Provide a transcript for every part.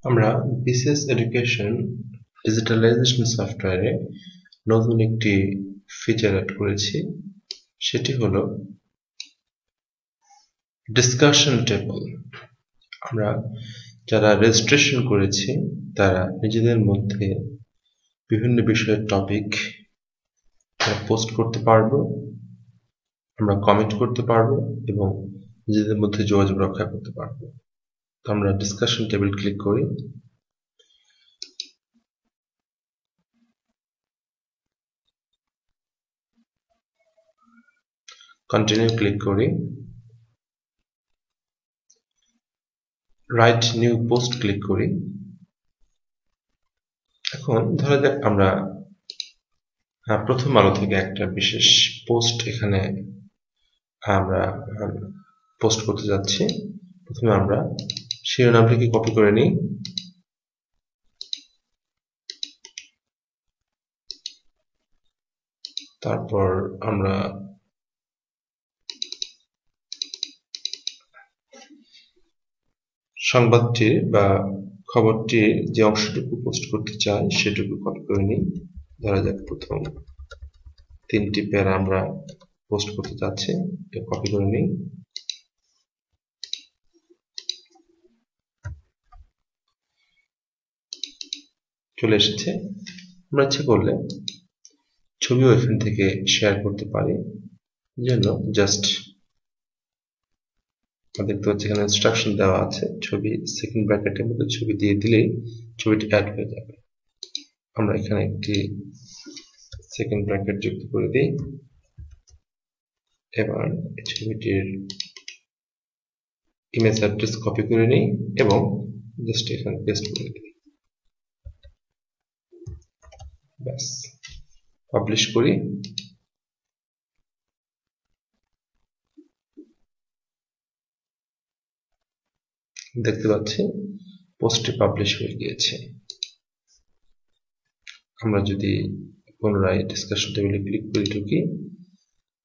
আমরা BCS education digitalization সফটওয়্যারে নতুন একটি ফিচার অ্যাড করেছি, সেটি হলো ডিসকাশন টেবল। আমরা যারা রেজিস্ট্রেশন করেছি তারা নিজেদের মধ্যে বিভিন্ন বিষয়ের টপিক পোস্ট করতে পারবো, আমরা কমেন্ট করতে পারবো এবং নিজেদের মধ্যে যোগাযোগ রক্ষা করতে পারবো। তো আমরা ডিসকাশন টেবিল ক্লিক করি। কন্টিনিউ ক্লিক করি, রাইট নিউ পোস্ট ক্লিক করি। এখন ধরা যাক আমরা প্রথম আলো থেকে একটা বিশেষ পোস্ট এখানে আমরা পোস্ট করতে যাচ্ছি। প্রথমে আমরা শিরোনামটিকে কপি করে নিই, তারপর আমরা সংবাদটির বা খবরটির যে অংশটুকু পোস্ট করতে চাই সেটুকু কপি করে নিই। ধরা যাক প্রথম 3টি প্যারা আমরা পোস্ট করতে চাচ্ছি, কপি করে নিই। চলে এসেছে। আমরা ইচ্ছে করলে ছবিও এখান থেকে শেয়ার করতে পারি, জন্য জাস্ট দেখতে পাচ্ছি এখানে ইনস্ট্রাকশন দেওয়া আছে, ছবি সেকেন্ড ব্র্যাকেটের মধ্যে ছবি দিয়ে দিলেই ছবিটি অ্যাড হয়ে যাবে। আমরা এখানে একটি সেকেন্ড ব্র্যাকেট যুক্ত করে দিই। এবার ছবিটির ইমেজ অ্যাড্রেস কপি করে নিই এবং জাস্ট এখানে পেস্ট করে দিই। ব্যাস, পাবলিশ করি। দেখতে পাচ্ছি পোস্টটি পাবলিশ হয়ে গিয়েছে। আমরা যদি পুনরায় ডিসকাশন টেবিলে ক্লিক করে ঢুকি,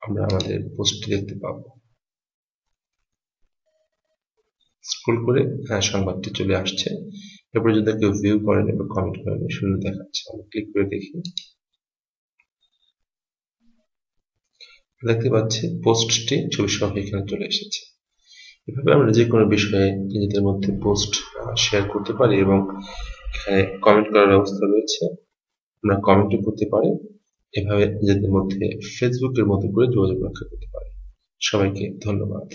আমরা আমাদের পোস্টটি দেখতে পাবো। স্ক্রল করে সংবাদটি চলে আসছে। এরপরে যদি কেউ ভিউ করেন এবং কমেন্ট করেন, শূন্য দেখাচ্ছে। আমরা ক্লিক করে দেখি, দেখতে পাচ্ছি পোস্টটি ছবি সহ এখানে চলে এসেছে। এভাবে আমরা যে কোনো বিষয়ে নিজেদের মধ্যে পোস্ট শেয়ার করতে পারি এবং এখানে কমেন্ট করার ব্যবস্থা রয়েছে, আমরা কমেন্টও করতে পারি। এভাবে নিজেদের মধ্যে ফেসবুকের মতো করে যোগাযোগ রক্ষা করতে পারি। সবাইকে ধন্যবাদ।